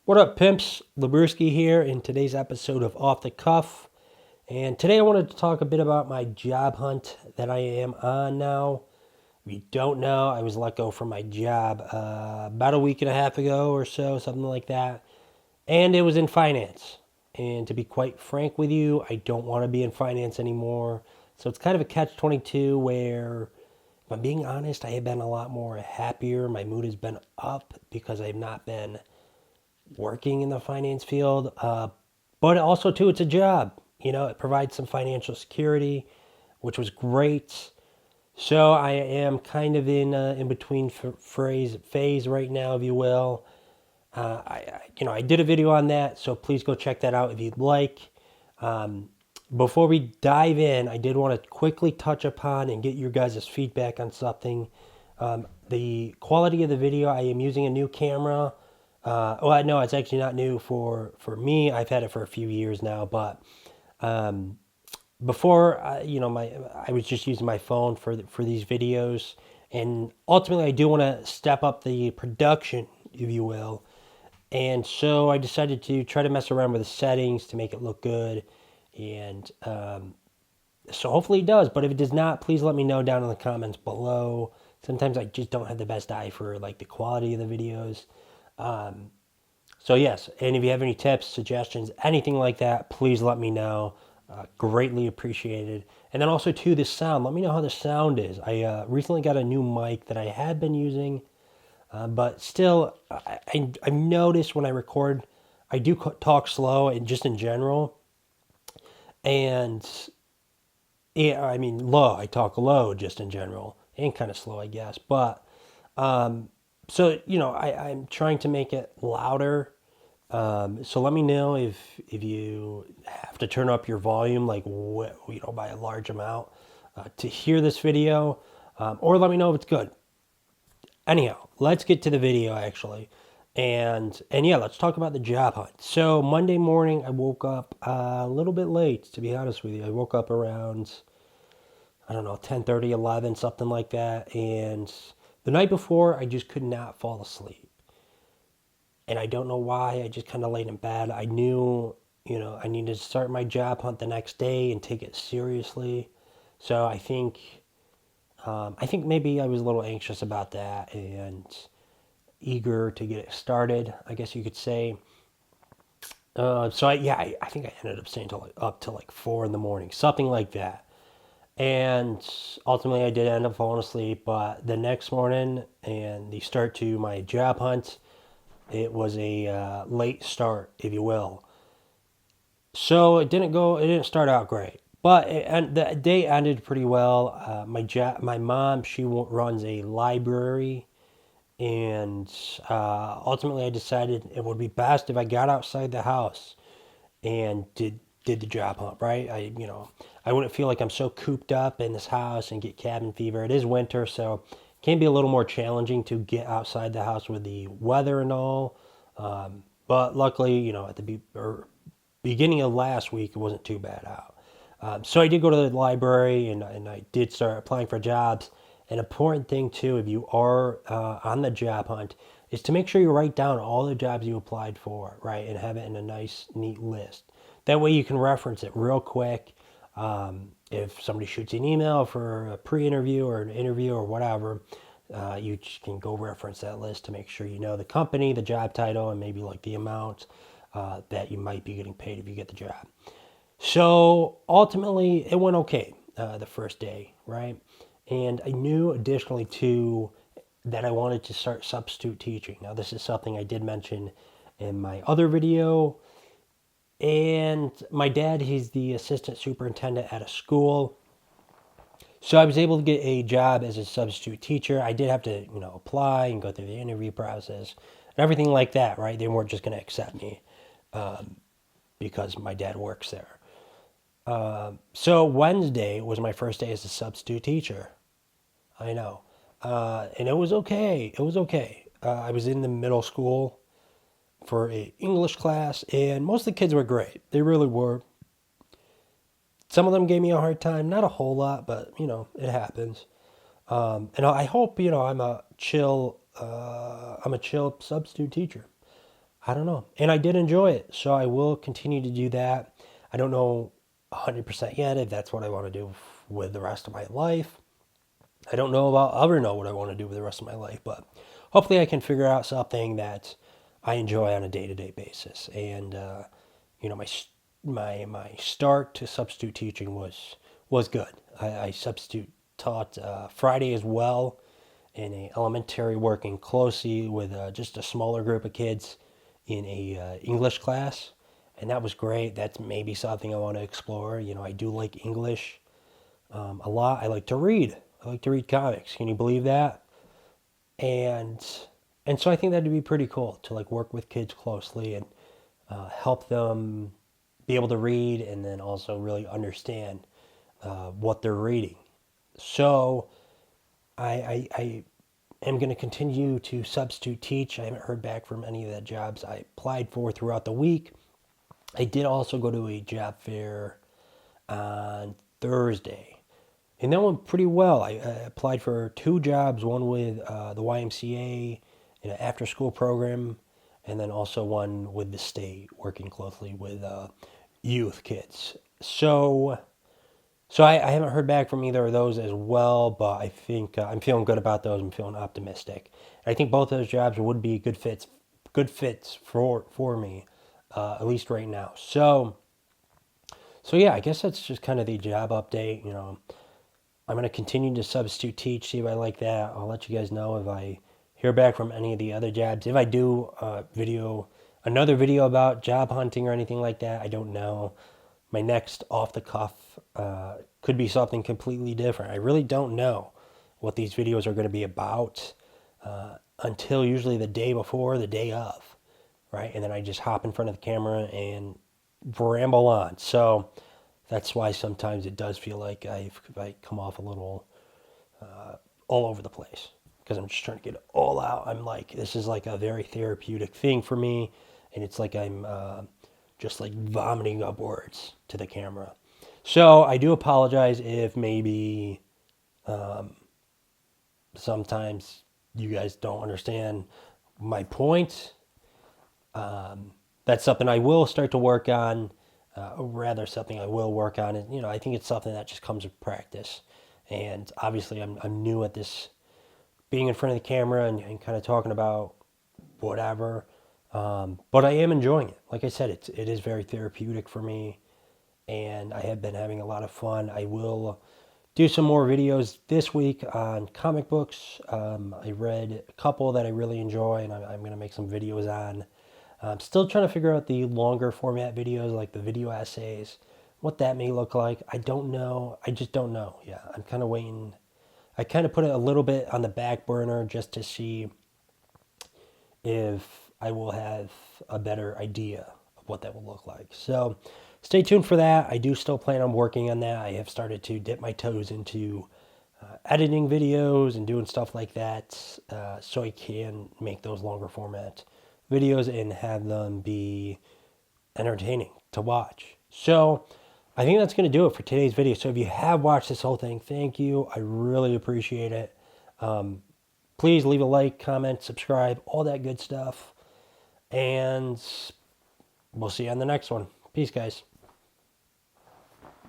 What up, pimps? Labruski here in today's episode of Off the Cuff. And today I wanted to talk a bit about my job hunt that I am on now. If you don't know, I was let go from my job about a week and a half ago or so, something like that. And it was in finance. And to be quite frank with you, I don't want to be in finance anymore. So it's kind of a catch 22 where, if I'm being honest, I have been a lot more happier. My mood has been up because I've not been working in the finance field. But also, too, it's a job. You know, it provides some financial security, which was great. So I am kind of in between phase right now, if you will. I did a video on that, so please go check that out if you'd like. Um, Before we dive in, I did want to quickly touch upon and get your guys' feedback on something. The quality of the video, I am using a new camera. Well, no, it's actually not new for me. I've had it for a few years now, but um, before, I was just using my phone for these videos, and ultimately, I do want to step up the production, if you will. And so I decided to try to mess around with the settings to make it look good, and so hopefully it does. But if it does not, please let me know down in the comments below. Sometimes I just don't have the best eye for like the quality of the videos. So yes, and if you have any tips, suggestions, anything like that, please let me know. Greatly appreciated. And then also too, the sound. Let me know how the sound is. I recently got a new mic that I had been using, but still, I've noticed when I record, I do talk slow and just in general. And yeah, I mean low. I talk low just in general and kind of slow, I guess. But so I'm trying to make it louder. So let me know if you have to turn up your volume like by a large amount to hear this video, or let me know if it's good. Anyhow, let's get to the video actually, and yeah, let's talk about the job hunt. So Monday morning, I woke up a little bit late. To be honest with you, I woke up around, I don't know, 10:30, 11, something like that, and the night before, I just could not fall asleep. And I don't know why. I just kind of laid in bed. I knew, I needed to start my job hunt the next day and take it seriously. So I think maybe I was a little anxious about that and eager to get it started, I guess you could say. I think I ended up staying up till like 4 in the morning, something like that. And ultimately, I did end up falling asleep. But the next morning and the start to my job hunt, it was a late start, if you will. So it didn't start out great, but and the day ended pretty well. My mom, she runs a library, and ultimately I decided it would be best if I got outside the house and did the job hunt. Right, I wouldn't feel like I'm so cooped up in this house and get cabin fever. It is winter, so it can be a little more challenging to get outside the house with the weather and all. But luckily, at beginning of last week, it wasn't too bad out. So I did go to the library and I did start applying for jobs. An important thing, too, if you are on the job hunt, is to make sure you write down all the jobs you applied for, right, and have it in a nice, neat list. That way you can reference it real quick. If somebody shoots you an email for a pre-interview or an interview or whatever, you can go reference that list to make sure you know the company, the job title, and maybe like the amount that you might be getting paid if you get the job. So ultimately, it went okay the first day, right? And I knew additionally too that I wanted to start substitute teaching. Now, this is something I did mention in my other video. And my dad, he's the assistant superintendent at a school. So I was able to get a job as a substitute teacher. I did have to, apply and go through the interview process and everything like that, right? They weren't just going to accept me because my dad works there. So Wednesday was my first day as a substitute teacher. I know. And it was okay. It was okay. I was in the middle school for a English class, and most of the kids were great. They really were. Some of them gave me a hard time, not a whole lot, but it happens. And I hope I'm a chill substitute teacher. I don't know. And I did enjoy it. So I will continue to do that. I don't know 100% yet if that's what I want to do with the rest of my life. I don't know if I'll ever know what I want to do with the rest of my life, but hopefully I can figure out something that I enjoy on a day-to-day basis. And my start to substitute teaching was good. I substitute taught Friday as well in a elementary, working closely with just a smaller group of kids in a English class, and that was great. That's maybe something I want to explore. I do like English a lot. I like to read. I like to read comics. Can you believe that? And and so I think that'd be pretty cool to like work with kids closely and help them be able to read and then also really understand what they're reading. So I am going to continue to substitute teach. I haven't heard back from any of the jobs I applied for throughout the week. I did also go to a job fair on Thursday, and that went pretty well. I applied for two jobs, one with the YMCA in an after school program, and then also one with the state, working closely with youth kids. So I haven't heard back from either of those as well, but I think I'm feeling good about those. I'm feeling optimistic. And I think both of those jobs would be good fits for me, at least right now. So yeah, I guess that's just kind of the job update. I'm going to continue to substitute teach, see if I like that. I'll let you guys know if I hear back from any of the other jobs. If I do another video about job hunting or anything like that, I don't know. My next off the cuff could be something completely different. I really don't know what these videos are going to be about until usually the day before, the day of, right? And then I just hop in front of the camera and ramble on. So that's why sometimes it does feel like I come off a little all over the place because I'm just trying to get it all out. I'm like, this is like a very therapeutic thing for me, and it's like I'm just like vomiting up words to the camera. So I do apologize if maybe sometimes you guys don't understand my point. That's something I will start to work on, or rather something I will work on. And, I think it's something that just comes with practice. And obviously I'm new at this, being in front of the camera and kind of talking about whatever. But I am enjoying it. Like I said, it is very therapeutic for me, and I have been having a lot of fun. I will do some more videos this week on comic books. I read a couple that I really enjoy, and I'm going to make some videos on. I'm still trying to figure out the longer format videos, like the video essays, what that may look like. I don't know. I just don't know. Yeah, I'm kind of waiting. I kind of put it a little bit on the back burner just to see if I will have a better idea of what that will look like. So stay tuned for that. I do still plan on working on that. I have started to dip my toes into editing videos and doing stuff like that, so I can make those longer format videos and have them be entertaining to watch. So I think that's going to do it for today's video. So if you have watched this whole thing, thank you. I really appreciate it. Please leave a like, comment, subscribe, all that good stuff. And we'll see you on the next one. Peace, guys.